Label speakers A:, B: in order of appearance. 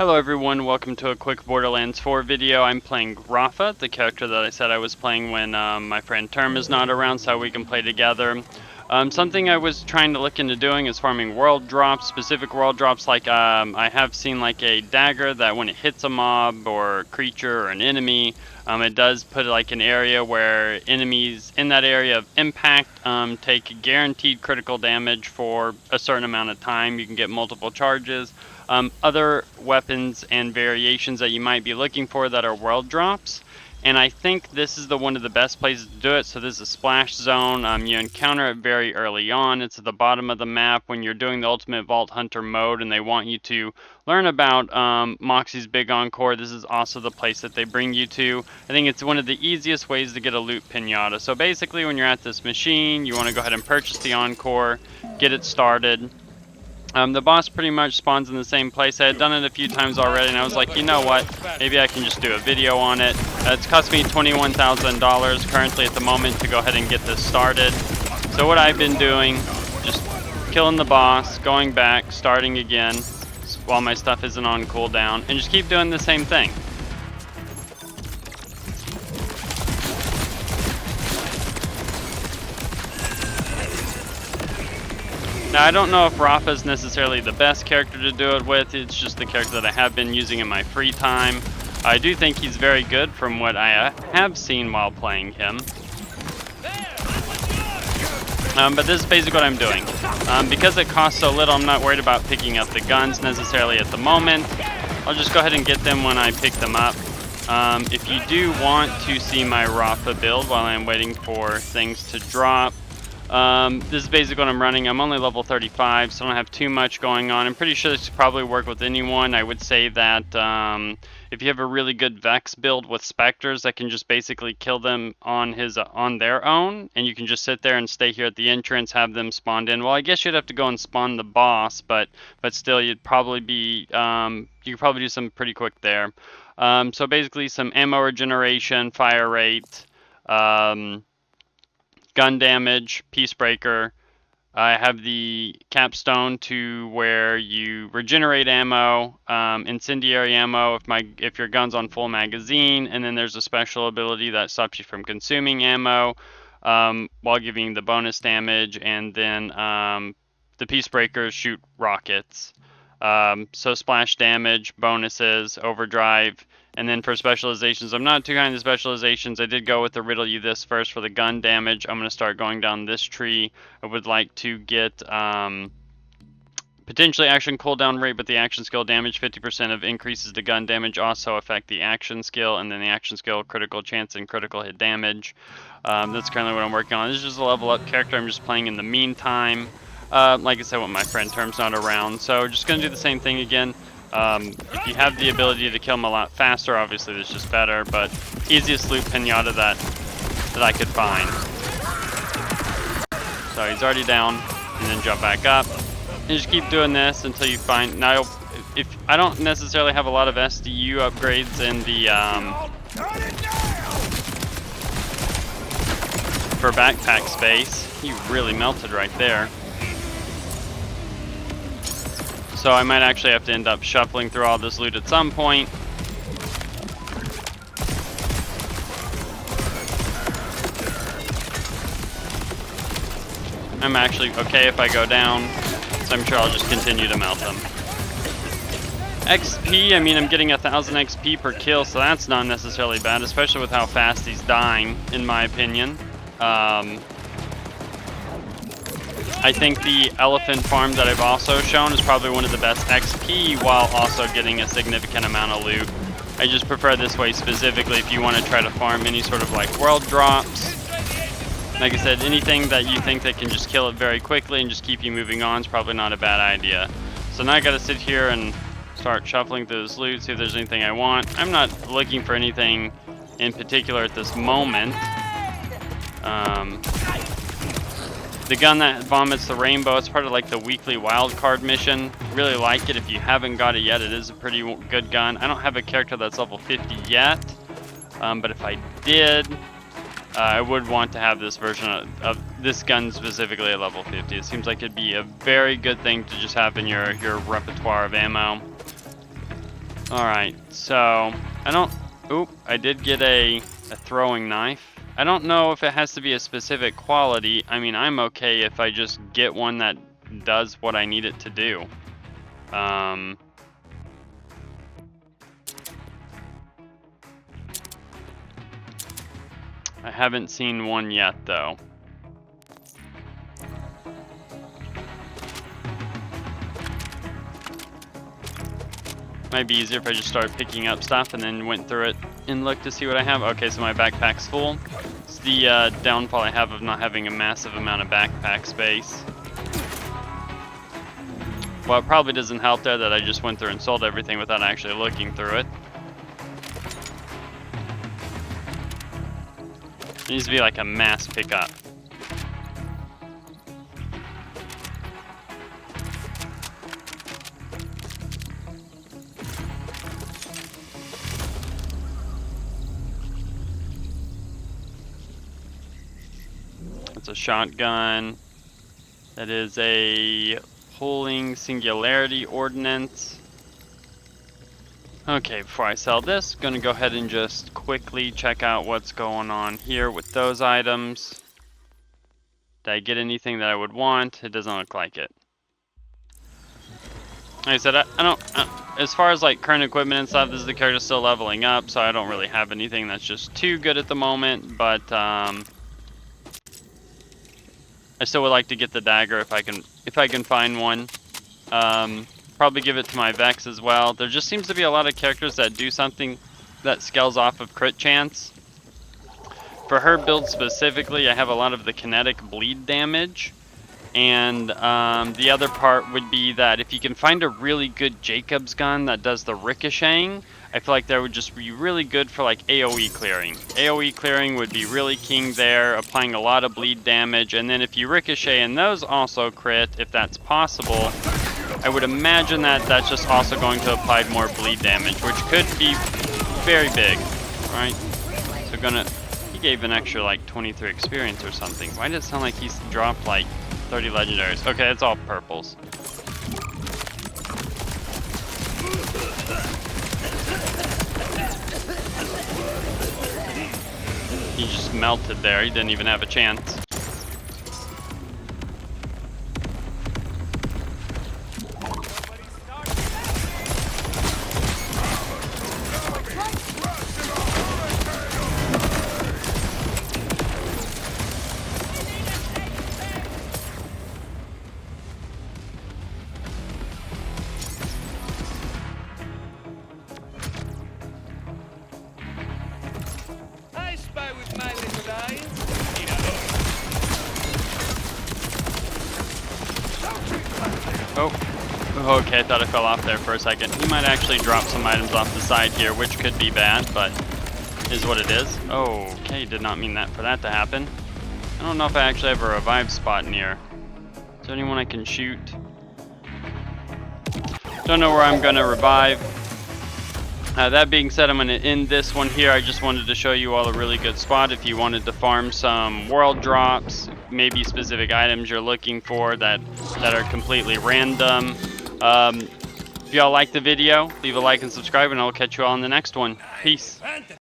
A: Hello everyone, welcome to a quick Borderlands 4 video. I'm playing Rafa, the character that I said I was playing when my friend Term is not around, so we can play together. Something I was trying to look into doing is farming world drops, specific world drops like I have seen like a dagger that when it hits a mob or creature or an enemy, it does put like an area where enemies in that area of impact take guaranteed critical damage for a certain amount of time. You can get multiple charges. Other weapons and variations that you might be looking for that are world drops. And I think this is one of the best places to do it. So this is a splash zone. You encounter it very early on. It's at the bottom of the map when you're doing the Ultimate Vault Hunter mode and they want you to learn about Moxxi's Big Encore. This is also the place that they bring you to. I think it's one of the easiest ways to get a loot pinata. So basically when you're at this machine, you want to go ahead and purchase the Encore, get it started. The boss pretty much spawns in the same place. I had done it a few times already, and I was like, you know what? Maybe I can just do a video on it. It's cost me $21,000 currently at the moment to go ahead and get this started. So what I've been doing, just killing the boss, going back, starting again while my stuff isn't on cooldown, and just keep doing the same thing. Now, I don't know if Rafa is necessarily the best character to do it with. It's just the character that I have been using in my free time. I do think he's very good from what I have seen while playing him. But this is basically what I'm doing. Because it costs so little, I'm not worried about picking up the guns necessarily at the moment. I'll just go ahead and get them when I pick them up. If you do want to see my Rafa build while I'm waiting for things to drop, this is basically what I'm running. I'm only level 35, so I don't have too much going on. I'm pretty sure this could probably work with anyone. I would say that if you have a really good Vex build with Spectres that can just basically kill them on their own, and you can just sit there and stay here at the entrance, have them spawned in. Well, I guess you'd have to go and spawn the boss, but still, you'd probably be you could probably do something pretty quick there. So basically, some ammo regeneration, fire rate. Gun damage, Peace Breaker. I have the capstone to where you regenerate ammo, incendiary ammo if your gun's on full magazine, and then there's a special ability that stops you from consuming ammo while giving the bonus damage, and then the Peace Breakers shoot rockets. So splash damage, bonuses, overdrive. And then for specializations, I'm not too kind of specializations. I did go with the riddle you this first for the gun damage. I'm going to start going down this tree. I would like to get potentially action cooldown rate, but the action skill damage 50% of increases the gun damage also affect the action skill, and then the action skill critical chance and critical hit damage. That's currently what I'm working on. This is just a level up character I'm just playing in the meantime. Like I said, when my friend Term's not around. So just going to do the same thing again. If you have the ability to kill him a lot faster, obviously that's just better, but easiest loot pinata that I could find. So he's already down, and then jump back up. And just keep doing this until you find... Now, if I don't necessarily have a lot of SDU upgrades in the... for backpack space. He really melted right there. So I might actually have to end up shuffling through all this loot at some point. I'm actually okay if I go down, so I'm sure I'll just continue to melt them. XP, I mean, I'm getting 1,000 XP per kill, so that's not necessarily bad, especially with how fast he's dying, in my opinion. I think the elephant farm that I've also shown is probably one of the best XP while also getting a significant amount of loot. I just prefer this way specifically if you want to try to farm any sort of like world drops. Like I said, anything that you think that can just kill it very quickly and just keep you moving on is probably not a bad idea. So now I gotta sit here and start shuffling through this loot, see if there's anything I want. I'm not looking for anything in particular at this moment. The gun that vomits the rainbow, it's part of like the weekly wildcard mission. Really like it. If you haven't got it yet, it is a pretty good gun. I don't have a character that's level 50 yet, but if I did, I would want to have this version of this gun specifically at level 50. It seems like it'd be a very good thing to just have in your repertoire of ammo. Alright, so I did get a throwing knife. I don't know if it has to be a specific quality. I mean, I'm okay if I just get one that does what I need it to do. I haven't seen one yet, though. Might be easier if I just started picking up stuff and then went through it and looked to see what I have. Okay, so my backpack's full. It's the downfall I have of not having a massive amount of backpack space. Well, it probably doesn't help there that I just went through and sold everything without actually looking through it. It needs to be like a mass pickup. It's a shotgun. That is a pulling singularity ordnance. Okay, before I sell this, gonna go ahead and just quickly check out what's going on here with those items. Did I get anything that I would want? It doesn't look like it. Like I said, I don't, as far as like current equipment and stuff, this is the character still leveling up, so I don't really have anything that's just too good at the moment, but I still would like to get the dagger if I can find one. Probably give it to my Vex as well. There just seems to be a lot of characters that do something that scales off of crit chance. For her build specifically, I have a lot of the kinetic bleed damage. And the other part would be that if you can find a really good Jacob's gun that does the ricocheting, I feel like that would just be really good for like AoE clearing. AoE clearing would be really king there, applying a lot of bleed damage. And then if you ricochet and those also crit, if that's possible, I would imagine that that's just also going to apply more bleed damage, which could be very big, right? So he gave an extra like 23 experience or something. Why does it sound like he's dropped like 30 legendaries? Okay, it's all purples. He just melted there, he didn't even have a chance. Oh, okay, I thought I fell off there for a second. He might actually drop some items off the side here, which could be bad, but is what it is. Oh, okay, did not mean that for that to happen. I don't know if I actually have a revive spot near. Is there anyone I can shoot? Don't know where I'm gonna revive. That being said, I'm gonna end this one here. I just wanted to show you all a really good spot if you wanted to farm some world drops, maybe specific items you're looking for that are completely random. If y'all like the video, leave a like and subscribe, and I'll catch you all in the next one. Peace.